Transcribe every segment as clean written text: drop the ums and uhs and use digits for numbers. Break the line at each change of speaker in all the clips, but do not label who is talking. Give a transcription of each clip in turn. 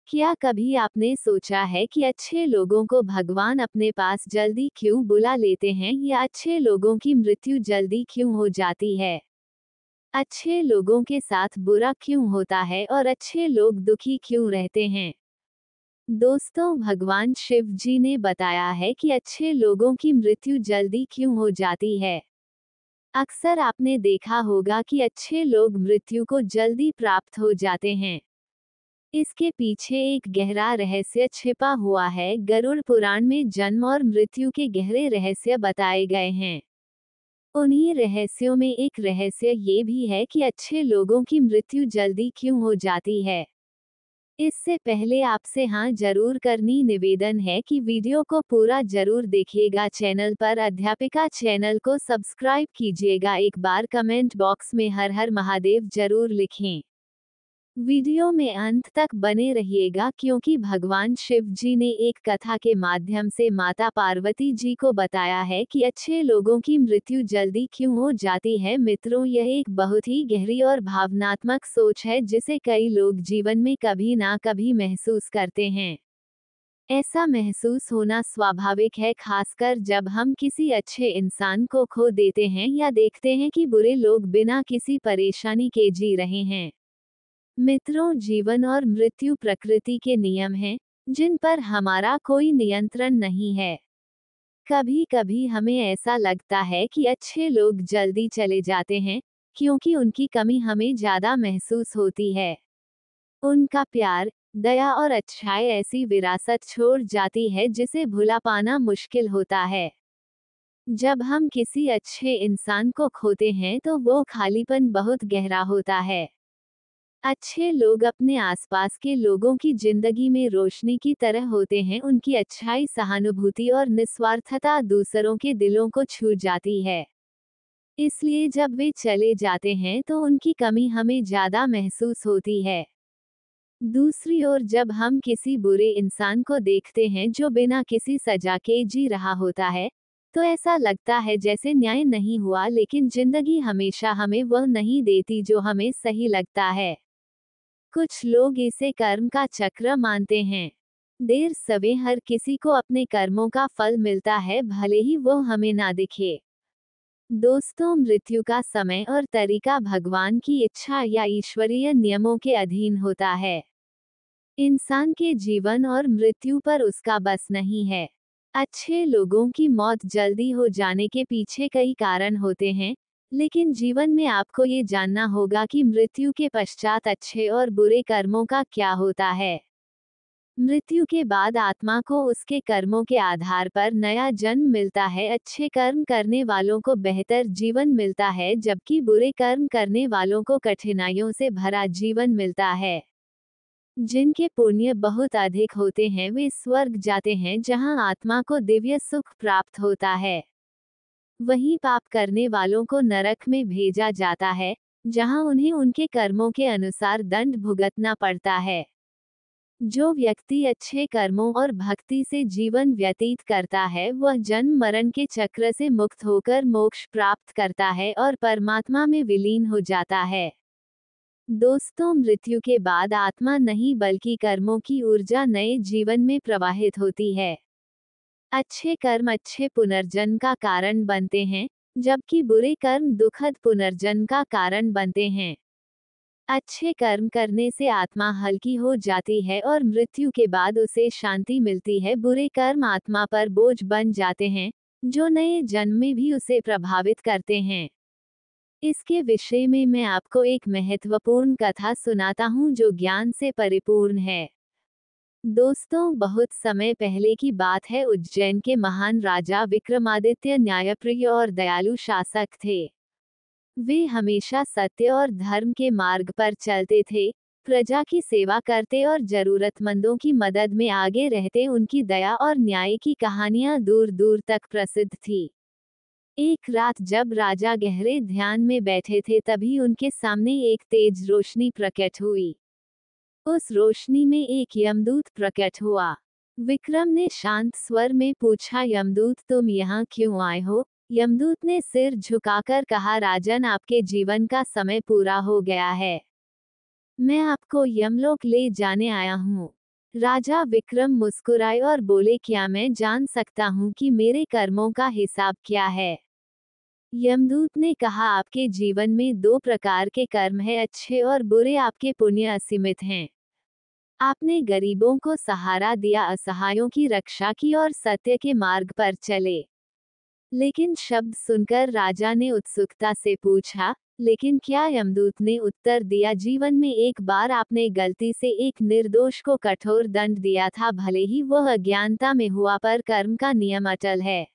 क्या कभी आपने सोचा है कि अच्छे लोगों को भगवान अपने पास जल्दी क्यों बुला लेते हैं या अच्छे लोगों की मृत्यु जल्दी क्यों हो जाती है? अच्छे लोगों के साथ बुरा क्यों होता है और अच्छे लोग दुखी क्यों रहते हैं? दोस्तों, भगवान शिव जी ने बताया है कि अच्छे लोगों की मृत्यु जल्दी क्यों हो जाती है। अक्सर आपने देखा होगा कि अच्छे लोग मृत्यु को जल्दी प्राप्त हो जाते हैं। इसके पीछे एक गहरा रहस्य छिपा हुआ है। गरुड़ पुराण में जन्म और मृत्यु के गहरे रहस्य बताए गए हैं। उन्हीं रहस्यों में एक रहस्य ये भी है कि अच्छे लोगों की मृत्यु जल्दी क्यों हो जाती है। इससे पहले आपसे हाँ जरूर करनी निवेदन है कि वीडियो को पूरा जरूर देखिएगा। चैनल पर अध्यापिका चैनल को सब्सक्राइब कीजिएगा। एक बार कमेंट बॉक्स में हर हर महादेव जरूर लिखें। वीडियो में अंत तक बने रहिएगा क्योंकि भगवान शिव जी ने एक कथा के माध्यम से माता पार्वती जी को बताया है कि अच्छे लोगों की मृत्यु जल्दी क्यों हो जाती है। मित्रों, यह एक बहुत ही गहरी और भावनात्मक सोच है जिसे कई लोग जीवन में कभी ना कभी महसूस करते हैं। ऐसा महसूस होना स्वाभाविक है, खासकर जब हम किसी अच्छे इंसान को खो देते हैं या देखते हैं कि बुरे लोग बिना किसी परेशानी के जी रहे हैं। मित्रों, जीवन और मृत्यु प्रकृति के नियम हैं, जिन पर हमारा कोई नियंत्रण नहीं है। कभी कभी हमें ऐसा लगता है कि अच्छे लोग जल्दी चले जाते हैं, क्योंकि उनकी कमी हमें ज्यादा महसूस होती है। उनका प्यार, दया और अच्छाई ऐसी विरासत छोड़ जाती है जिसे भुला पाना मुश्किल होता है। जब हम किसी अच्छे इंसान को खोते हैं तो वो खालीपन बहुत गहरा होता है। अच्छे लोग अपने आसपास के लोगों की जिंदगी में रोशनी की तरह होते हैं। उनकी अच्छाई, सहानुभूति और निस्वार्थता दूसरों के दिलों को छू जाती है। इसलिए जब वे चले जाते हैं तो उनकी कमी हमें ज्यादा महसूस होती है। दूसरी ओर, जब हम किसी बुरे इंसान को देखते हैं जो बिना किसी सजा के जी रहा होता है, तो ऐसा लगता है जैसे न्याय नहीं हुआ, लेकिन जिंदगी हमेशा हमें वह नहीं देती जो हमें सही लगता है। कुछ लोग इसे कर्म का चक्र मानते हैं। देर सवेर हर किसी को अपने कर्मों का फल मिलता है, भले ही वो हमें ना दिखे। दोस्तों, मृत्यु का समय और तरीका भगवान की इच्छा या ईश्वरीय नियमों के अधीन होता है। इंसान के जीवन और मृत्यु पर उसका बस नहीं है। अच्छे लोगों की मौत जल्दी हो जाने के पीछे कई कारण होते हैं, लेकिन जीवन में आपको ये जानना होगा कि मृत्यु के पश्चात अच्छे और बुरे कर्मों का क्या होता है। मृत्यु के बाद आत्मा को उसके कर्मों के आधार पर नया जन्म मिलता है। अच्छे कर्म करने वालों को बेहतर जीवन मिलता है, जबकि बुरे कर्म करने वालों को कठिनाइयों से भरा जीवन मिलता है। जिनके पुण्य बहुत अधिक होते हैं वे स्वर्ग जाते हैं, जहां आत्मा को दिव्य सुख प्राप्त होता है। वहीं पाप करने वालों को नरक में भेजा जाता है, जहां उन्हें उनके कर्मों के अनुसार दंड भुगतना पड़ता है। जो व्यक्ति अच्छे कर्मों और भक्ति से जीवन व्यतीत करता है वह जन्म मरण के चक्र से मुक्त होकर मोक्ष प्राप्त करता है और परमात्मा में विलीन हो जाता है। दोस्तों, मृत्यु के बाद आत्मा नहीं बल्कि कर्मों की ऊर्जा नए जीवन में प्रवाहित होती है। अच्छे कर्म अच्छे पुनर्जन्म का कारण बनते हैं, जबकि बुरे कर्म दुखद पुनर्जन्म का कारण बनते हैं। अच्छे कर्म करने से आत्मा हल्की हो जाती है और मृत्यु के बाद उसे शांति मिलती है। बुरे कर्म आत्मा पर बोझ बन जाते हैं, जो नए जन्म में भी उसे प्रभावित करते हैं। इसके विषय में मैं आपको एक महत्वपूर्ण कथा सुनाता हूँ जो ज्ञान से परिपूर्ण है। दोस्तों, बहुत समय पहले की बात है। उज्जैन के महान राजा विक्रमादित्य न्यायप्रिय और दयालु शासक थे। वे हमेशा सत्य और धर्म के मार्ग पर चलते थे, प्रजा की सेवा करते और जरूरतमंदों की मदद में आगे रहते। उनकी दया और न्याय की कहानियां दूर दूर तक प्रसिद्ध थी। एक रात जब राजा गहरे ध्यान में बैठे थे, तभी उनके सामने एक तेज रोशनी प्रकट हुई। उस रोशनी में एक यमदूत प्रकट हुआ। विक्रम ने शांत स्वर में पूछा, यमदूत तुम यहाँ क्यों आए हो? यमदूत ने सिर झुकाकर कहा, राजन, आपके जीवन का समय पूरा हो गया है। मैं आपको यमलोक ले जाने आया हूँ। राजा विक्रम मुस्कुराए और बोले, क्या मैं जान सकता हूँ कि मेरे कर्मों का हिसाब क्या है? यमदूत ने कहा, आपके जीवन में दो प्रकार के कर्म हैं, अच्छे और बुरे। आपके पुण्य असीमित हैं। आपने गरीबों को सहारा दिया, असहायों की रक्षा की और सत्य के मार्ग पर चले। लेकिन शब्द सुनकर राजा ने उत्सुकता से पूछा, लेकिन क्या? यमदूत ने उत्तर दिया, जीवन में एक बार आपने गलती से एक निर्दोष को कठोर दंड दिया था, भले ही वह अज्ञानता में हुआ, पर कर्म का नियम अटल है।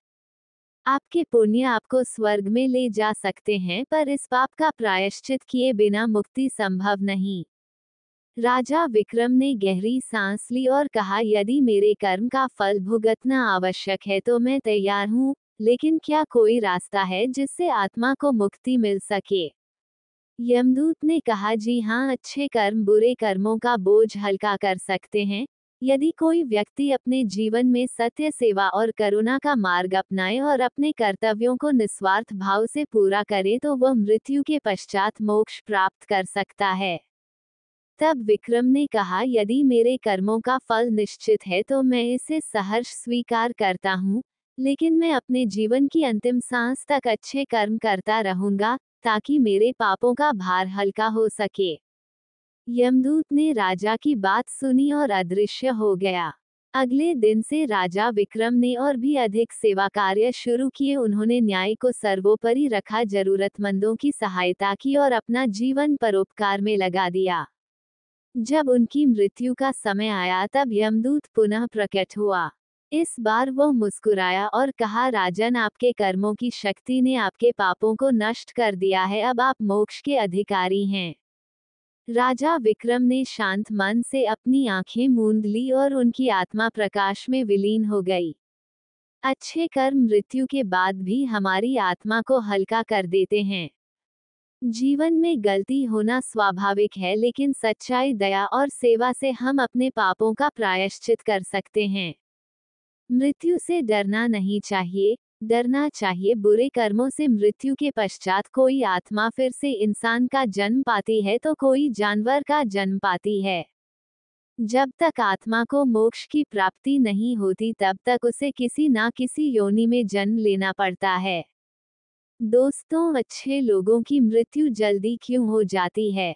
आपके पुण्य आपको स्वर्ग में ले जा सकते हैं, पर इस पाप का प्रायश्चित किए बिना मुक्ति संभव नहीं। राजा विक्रम ने गहरी सांस ली और कहा, यदि मेरे कर्म का फल भुगतना आवश्यक है तो मैं तैयार हूँ, लेकिन क्या कोई रास्ता है जिससे आत्मा को मुक्ति मिल सके? यमदूत ने कहा, जी हाँ, अच्छे कर्म बुरे कर्मों का बोझ हल्का कर सकते हैं। यदि कोई व्यक्ति अपने जीवन में सत्य, सेवा और करुणा का मार्ग अपनाए और अपने कर्तव्यों को निस्वार्थ भाव से पूरा करे तो वह मृत्यु के पश्चात मोक्ष प्राप्त कर सकता है। तब विक्रम ने कहा, यदि मेरे कर्मों का फल निश्चित है तो मैं इसे सहर्ष स्वीकार करता हूँ, लेकिन मैं अपने जीवन की अंतिम सांस तक अच्छे कर्म करता रहूंगा, ताकि मेरे पापों का भार हल्का हो सके। यमदूत ने राजा की बात सुनी और अदृश्य हो गया। अगले दिन से राजा विक्रम ने और भी अधिक सेवा कार्य शुरू किए। उन्होंने न्याय को सर्वोपरि रखा, जरूरतमंदों की सहायता की और अपना जीवन परोपकार में लगा दिया। जब उनकी मृत्यु का समय आया तब यमदूत पुनः प्रकट हुआ। इस बार वो मुस्कुराया और कहा, राजन, आपके कर्मों की शक्ति ने आपके पापों को नष्ट कर दिया है, अब आप मोक्ष के अधिकारी हैं। राजा विक्रम ने शांत मन से अपनी आंखें मूंद ली और उनकी आत्मा प्रकाश में विलीन हो गई। अच्छे कर्म मृत्यु के बाद भी हमारी आत्मा को हल्का कर देते हैं। जीवन में गलती होना स्वाभाविक है, लेकिन सच्चाई, दया और सेवा से हम अपने पापों का प्रायश्चित कर सकते हैं। मृत्यु से डरना नहीं चाहिए, डरना चाहिए बुरे कर्मों से। मृत्यु के पश्चात कोई आत्मा फिर से इंसान का जन्म पाती है तो कोई जानवर का जन्म पाती है। जब तक आत्मा को मोक्ष की प्राप्ति नहीं होती तब तक उसे किसी ना किसी योनि में जन्म लेना पड़ता है। दोस्तों, अच्छे लोगों की मृत्यु जल्दी क्यों हो जाती है?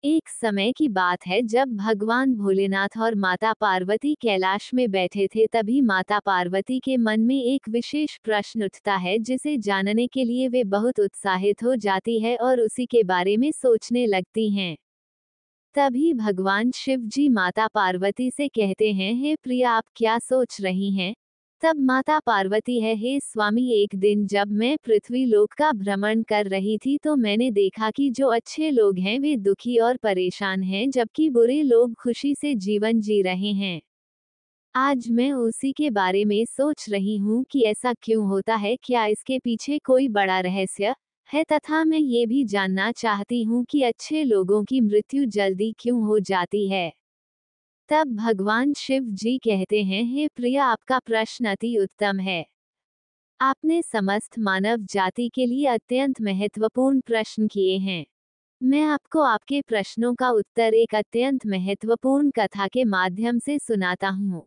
एक समय की बात है जब भगवान भोलेनाथ और माता पार्वती कैलाश में बैठे थे। तभी माता पार्वती के मन में एक विशेष प्रश्न उठता है, जिसे जानने के लिए वे बहुत उत्साहित हो जाती है और उसी के बारे में सोचने लगती हैं। तभी भगवान शिव जी माता पार्वती से कहते हैं, हे प्रिया, आप क्या सोच रही हैं? तब माता पार्वती है, हे स्वामी, एक दिन जब मैं पृथ्वी लोक का भ्रमण कर रही थी तो मैंने देखा कि जो अच्छे लोग हैं वे दुखी और परेशान हैं, जबकि बुरे लोग खुशी से जीवन जी रहे हैं। आज मैं उसी के बारे में सोच रही हूँ कि ऐसा क्यों होता है, क्या इसके पीछे कोई बड़ा रहस्य है, तथा मैं ये भी जानना चाहती हूँ कि अच्छे लोगों की मृत्यु जल्दी क्यों हो जाती है। तब भगवान शिव जी कहते हैं, हे प्रिया, आपका प्रश्न अति उत्तम है। आपने समस्त मानव जाति के लिए अत्यंत महत्वपूर्ण प्रश्न किए हैं। मैं आपको आपके प्रश्नों का उत्तर एक अत्यंत महत्वपूर्ण कथा के माध्यम से सुनाता हूँ।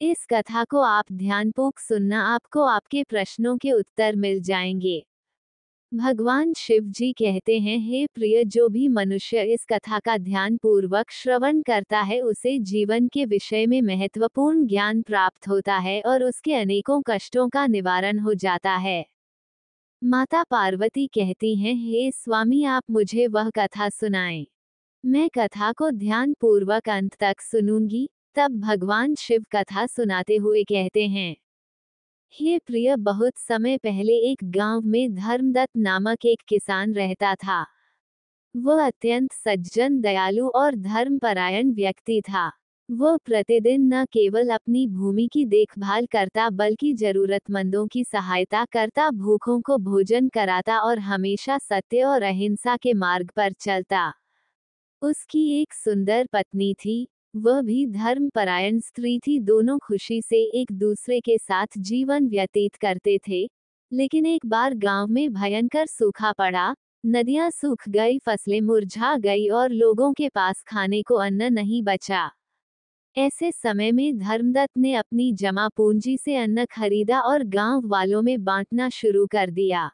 इस कथा को आप ध्यानपूर्वक सुनना, आपको आपके प्रश्नों के उत्तर मिल जाएंगे। भगवान शिव जी कहते हैं, हे प्रिय, जो भी मनुष्य इस कथा का ध्यान पूर्वक श्रवण करता है उसे जीवन के विषय में महत्वपूर्ण ज्ञान प्राप्त होता है और उसके अनेकों कष्टों का निवारण हो जाता है। माता पार्वती कहती हैं, हे स्वामी, आप मुझे वह कथा सुनाएं। मैं कथा को ध्यान पूर्वक अंत तक सुनूंगी। तब भगवान शिव कथा सुनाते हुए कहते हैं, हे प्रिय, बहुत समय पहले एक गांव में धर्मदत्त नामक एक किसान रहता था। वह अत्यंत सज्जन, दयालु और धर्मपरायण व्यक्ति था। वह प्रतिदिन न केवल अपनी भूमि की देखभाल करता बल्कि जरूरतमंदों की सहायता करता, भूखों को भोजन कराता और हमेशा सत्य और अहिंसा के मार्ग पर चलता। उसकी एक सुंदर पत्नी थी, वह भी धर्मपरायण स्त्री थी। दोनों खुशी से एक दूसरे के साथ जीवन व्यतीत करते थे। लेकिन एक बार गांव में भयंकर सूखा पड़ा। नदियां सूख गई, फसलें मुरझा गई और लोगों के पास खाने को अन्न नहीं बचा। ऐसे समय में धर्मदत्त ने अपनी जमा पूंजी से अन्न खरीदा और गांव वालों में बांटना शुरू कर दिया।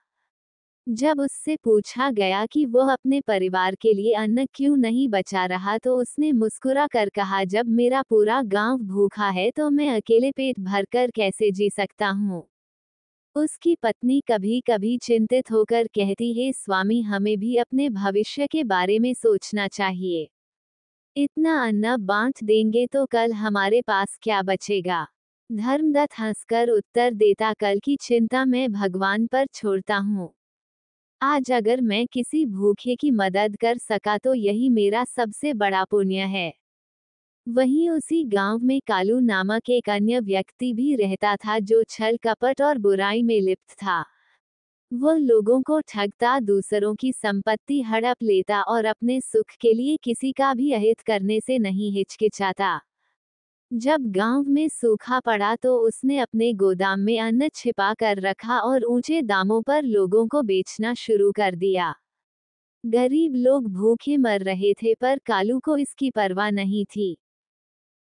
जब उससे पूछा गया कि वह अपने परिवार के लिए अन्न क्यों नहीं बचा रहा तो उसने मुस्कुरा कर कहा, जब मेरा पूरा गांव भूखा है तो मैं अकेले पेट भरकर कैसे जी सकता हूँ। उसकी पत्नी कभी कभी चिंतित होकर कहती है, स्वामी हमें भी अपने भविष्य के बारे में सोचना चाहिए। इतना अन्न बांट देंगे तो कल हमारे पास क्या बचेगा। धर्मदत्त हंसकर उत्तर देता, कल की चिंता मैं भगवान पर छोड़ता हूँ। आज अगर मैं किसी भूखे की मदद कर सका तो यही मेरा सबसे बड़ा पुण्य है। वहीं उसी गांव में कालू नामक एक अन्य व्यक्ति भी रहता था जो छल कपट और बुराई में लिप्त था। वह लोगों को ठगता, दूसरों की संपत्ति हड़प लेता और अपने सुख के लिए किसी का भी अहित करने से नहीं हिचकिचाता। जब गांव में सूखा पड़ा तो उसने अपने गोदाम में अन्न छिपा कर रखा और ऊंचे दामों पर लोगों को बेचना शुरू कर दिया। गरीब लोग भूखे मर रहे थे पर कालू को इसकी परवाह नहीं थी।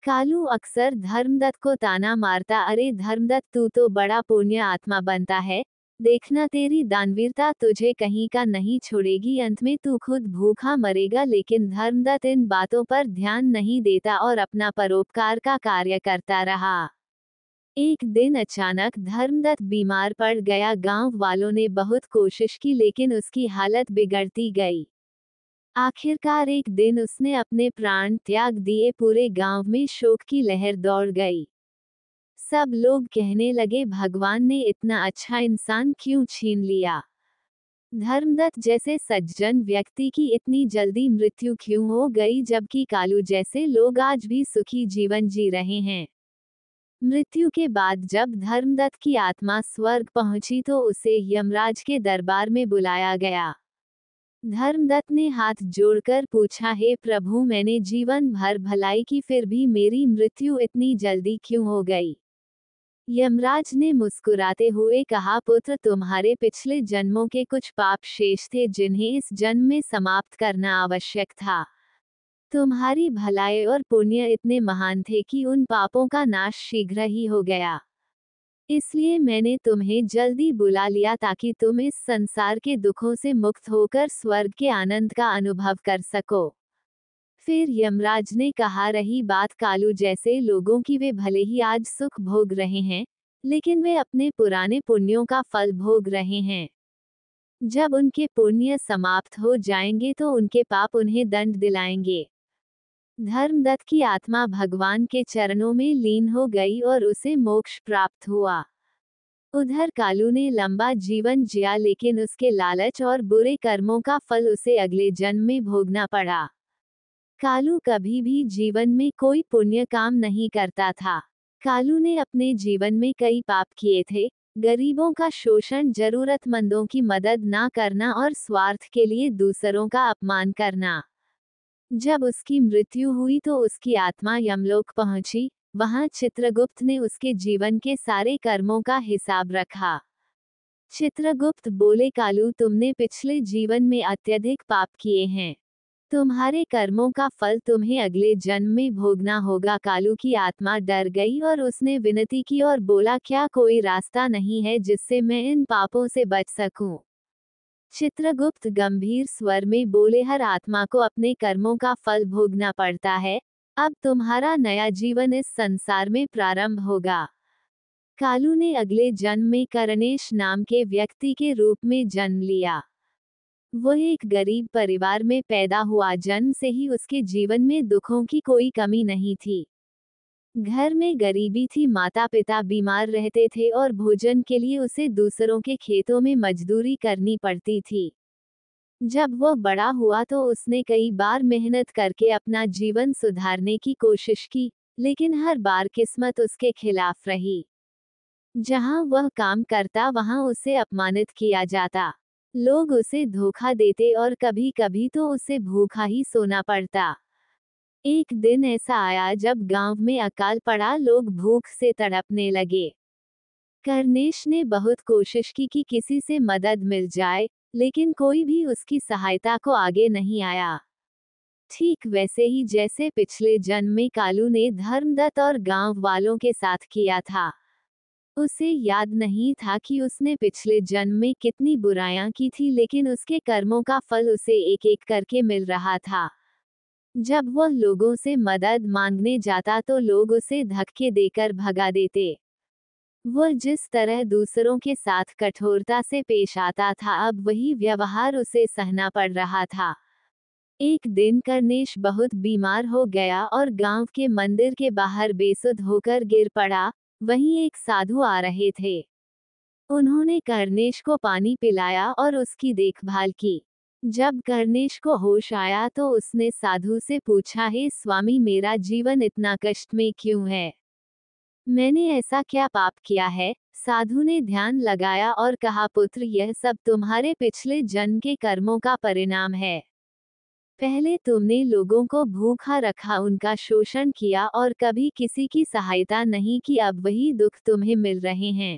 कालू अक्सर धर्मदत्त को ताना मारता, अरे धर्मदत्त तू तो बड़ा पुण्य आत्मा बनता है, देखना तेरी दानवीरता तुझे कहीं का नहीं छोड़ेगी, अंत में तू खुद भूखा मरेगा। लेकिन धर्मदत्त इन बातों पर ध्यान नहीं देता और अपना परोपकार का कार्य करता रहा। एक दिन अचानक धर्मदत्त बीमार पड़ गया। गांव वालों ने बहुत कोशिश की लेकिन उसकी हालत बिगड़ती गई। आखिरकार एक दिन उसने अपने प्राण त्याग दिए। पूरे गांव में शोक की लहर दौड़ गई। सब लोग कहने लगे, भगवान ने इतना अच्छा इंसान क्यों छीन लिया। धर्मदत्त जैसे सज्जन व्यक्ति की इतनी जल्दी मृत्यु क्यों हो गई, जबकि कालू जैसे लोग आज भी सुखी जीवन जी रहे हैं। मृत्यु के बाद जब धर्मदत्त की आत्मा स्वर्ग पहुंची तो उसे यमराज के दरबार में बुलाया गया। धर्मदत्त ने हाथ जोड़कर पूछा, हे प्रभु मैंने जीवन भर भलाई की फिर भी मेरी मृत्यु इतनी जल्दी क्यों हो गई। यमराज ने मुस्कुराते हुए कहा, पुत्र तुम्हारे पिछले जन्मों के कुछ पाप शेष थे जिन्हें इस जन्म में समाप्त करना आवश्यक था। तुम्हारी भलाई और पुण्य इतने महान थे कि उन पापों का नाश शीघ्र ही हो गया। इसलिए मैंने तुम्हें जल्दी बुला लिया ताकि तुम इस संसार के दुखों से मुक्त होकर स्वर्ग के आनंद का अनुभव कर सको। फिर यमराज ने कहा, रही बात कालू जैसे लोगों की, वे भले ही आज सुख भोग रहे हैं लेकिन वे अपने पुराने पुण्यों का फल भोग रहे हैं। जब उनके पुण्य समाप्त हो जाएंगे तो उनके पाप उन्हें दंड दिलाएंगे। धर्मदत्त की आत्मा भगवान के चरणों में लीन हो गई और उसे मोक्ष प्राप्त हुआ। उधर कालू ने लंबा जीवन जिया लेकिन उसके लालच और बुरे कर्मों का फल उसे अगले जन्म में भोगना पड़ा। कालू कभी भी जीवन में कोई पुण्य काम नहीं करता था। कालू ने अपने जीवन में कई पाप किए थे, गरीबों का शोषण, जरूरतमंदों की मदद ना करना और स्वार्थ के लिए दूसरों का अपमान करना। जब उसकी मृत्यु हुई तो उसकी आत्मा यमलोक पहुंची। वहां चित्रगुप्त ने उसके जीवन के सारे कर्मों का हिसाब रखा। चित्रगुप्त बोले, कालू तुमने पिछले जीवन में अत्यधिक पाप किए हैं। तुम्हारे कर्मों का फल तुम्हें अगले जन्म में भोगना होगा। कालू की आत्मा डर गई और उसने विनती की और बोला, क्या कोई रास्ता नहीं है जिससे मैं इन पापों से बच सकूं। चित्रगुप्त गंभीर स्वर में बोले, हर आत्मा को अपने कर्मों का फल भोगना पड़ता है। अब तुम्हारा नया जीवन इस संसार में प्रारंभ होगा। कालू ने अगले जन्म में करनेश नाम के व्यक्ति के रूप में जन्म लिया। वह एक गरीब परिवार में पैदा हुआ। जन्म से ही उसके जीवन में दुखों की कोई कमी नहीं थी। घर में गरीबी थी, माता पिता बीमार रहते थे और भोजन के लिए उसे दूसरों के खेतों में मजदूरी करनी पड़ती थी। जब वह बड़ा हुआ तो उसने कई बार मेहनत करके अपना जीवन सुधारने की कोशिश की, लेकिन हर बार किस्मत उसके खिलाफ रही। जहां वह काम करता वहां उसे अपमानित किया जाता। लोग उसे धोखा देते और कभी कभी तो उसे भूखा ही सोना पड़ता। एक दिन ऐसा आया जब गांव में अकाल पड़ा, लोग भूख से तड़पने लगे। करनेश ने बहुत कोशिश की कि किसी से मदद मिल जाए, लेकिन कोई भी उसकी सहायता को आगे नहीं आया। ठीक वैसे ही जैसे पिछले जन्म में कालू ने धर्मदत्त और गांव वालों के साथ किया था। उसे याद नहीं था कि उसने पिछले जन्म में कितनी बुराइयां की थी, लेकिन उसके कर्मों का फल उसे एक एक करके मिल रहा था। जब वह लोगों से मदद मांगने जाता तो लोग उसे धक्के देकर भगा देते। वह जिस तरह दूसरों के साथ कठोरता से पेश आता था, अब वही व्यवहार उसे सहना पड़ रहा था। एक दिन कर्णेश बहुत बीमार हो गया और गांव के मंदिर के बाहर बेसुध होकर गिर पड़ा। वहीं एक साधु आ रहे थे। उन्होंने कर्णेश को पानी पिलाया और उसकी देखभाल की। जब कर्णेश को होश आया तो उसने साधु से पूछा, हे स्वामी, मेरा जीवन इतना कष्ट में क्यों है? मैंने ऐसा क्या पाप किया है? साधु ने ध्यान लगाया और कहा, पुत्र, यह सब तुम्हारे पिछले जन्म के कर्मों का परिणाम है। पहले तुमने लोगों को भूखा रखा, उनका शोषण किया और कभी किसी की सहायता नहीं की। अब वही दुख तुम्हें मिल रहे हैं।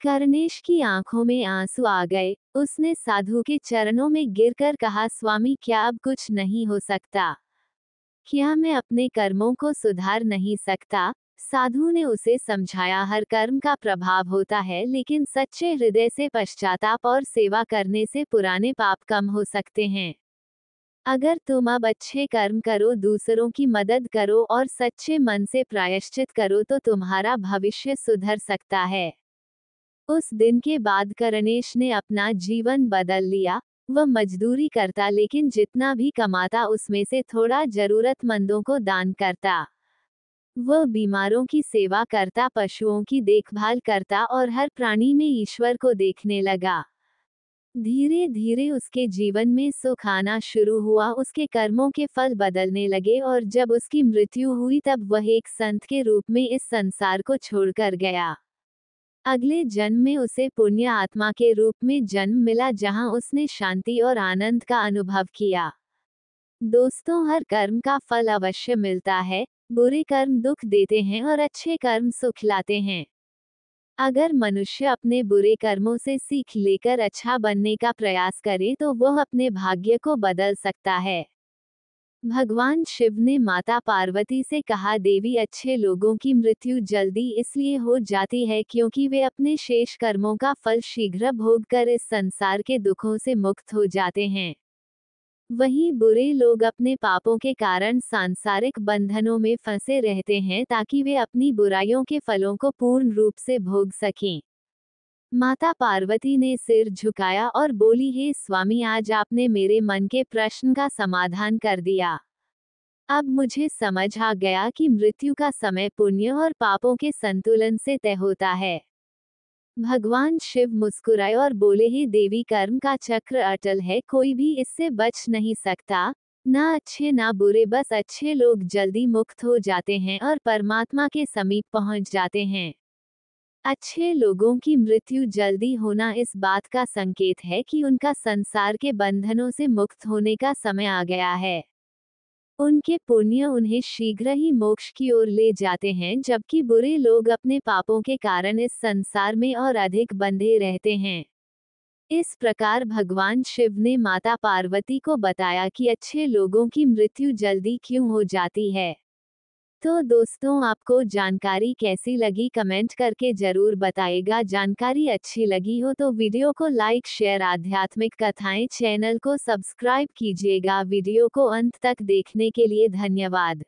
कर्णेश की आंखों में आंसू आ गए। उसने साधु के चरणों में गिरकर कहा, स्वामी, क्या अब कुछ नहीं हो सकता? क्या मैं अपने कर्मों को सुधार नहीं सकता? साधु ने उसे समझाया, हर कर्म का प्रभाव होता है, लेकिन सच्चे हृदय से पश्चाताप और सेवा करने से पुराने पाप कम हो सकते हैं। अगर तुम अब अच्छे कर्म करो, दूसरों की मदद करो और सच्चे मन से प्रायश्चित करो तो तुम्हारा भविष्य सुधर सकता है। उस दिन के बाद कर्णेश ने अपना जीवन बदल लिया। वह मजदूरी करता, लेकिन जितना भी कमाता उसमें से थोड़ा जरूरतमंदों को दान करता। वह बीमारों की सेवा करता, पशुओं की देखभाल करता और हर प्राणी में ईश्वर को देखने लगा। धीरे धीरे उसके जीवन में सुख आना शुरू हुआ। उसके कर्मों के फल बदलने लगे और जब उसकी मृत्यु हुई तब वह एक संत के रूप में इस संसार को छोड़कर गया। अगले जन्म में उसे पुण्य आत्मा के रूप में जन्म मिला, जहां उसने शांति और आनंद का अनुभव किया। दोस्तों, हर कर्म का फल अवश्य मिलता है। बुरे कर्म दुख देते हैं और अच्छे कर्म सुख लाते हैं। अगर मनुष्य अपने बुरे कर्मों से सीख लेकर अच्छा बनने का प्रयास करे तो वह अपने भाग्य को बदल सकता है। भगवान शिव ने माता पार्वती से कहा, देवी, अच्छे लोगों की मृत्यु जल्दी इसलिए हो जाती है क्योंकि वे अपने शेष कर्मों का फल शीघ्र भोग कर इस संसार के दुखों से मुक्त हो जाते हैं। वहीं बुरे लोग अपने पापों के कारण सांसारिक बंधनों में फंसे रहते हैं ताकि वे अपनी बुराइयों के फलों को पूर्ण रूप से भोग सकें। माता पार्वती ने सिर झुकाया और बोली, हे स्वामी, आज आपने मेरे मन के प्रश्न का समाधान कर दिया। अब मुझे समझ आ गया कि मृत्यु का समय पुण्य और पापों के संतुलन से तय होता है। भगवान शिव मुस्कुराए और बोले, हे देवी, कर्म का चक्र अटल है, कोई भी इससे बच नहीं सकता। ना अच्छे ना बुरे, बस अच्छे लोग जल्दी मुक्त हो जाते हैं और परमात्मा के समीप पहुंच जाते हैं। अच्छे लोगों की मृत्यु जल्दी होना इस बात का संकेत है कि उनका संसार के बंधनों से मुक्त होने का समय आ गया है। उनके पुण्य उन्हें शीघ्र ही मोक्ष की ओर ले जाते हैं, जबकि बुरे लोग अपने पापों के कारण इस संसार में और अधिक बंधे रहते हैं। इस प्रकार भगवान शिव ने माता पार्वती को बताया कि अच्छे लोगों की मृत्यु जल्दी क्यों हो जाती है। तो दोस्तों, आपको जानकारी कैसी लगी कमेंट करके जरूर बताइएगा। जानकारी अच्छी लगी हो तो वीडियो को लाइक, शेयर, आध्यात्मिक कथाएं चैनल को सब्सक्राइब कीजिएगा। वीडियो को अंत तक देखने के लिए धन्यवाद।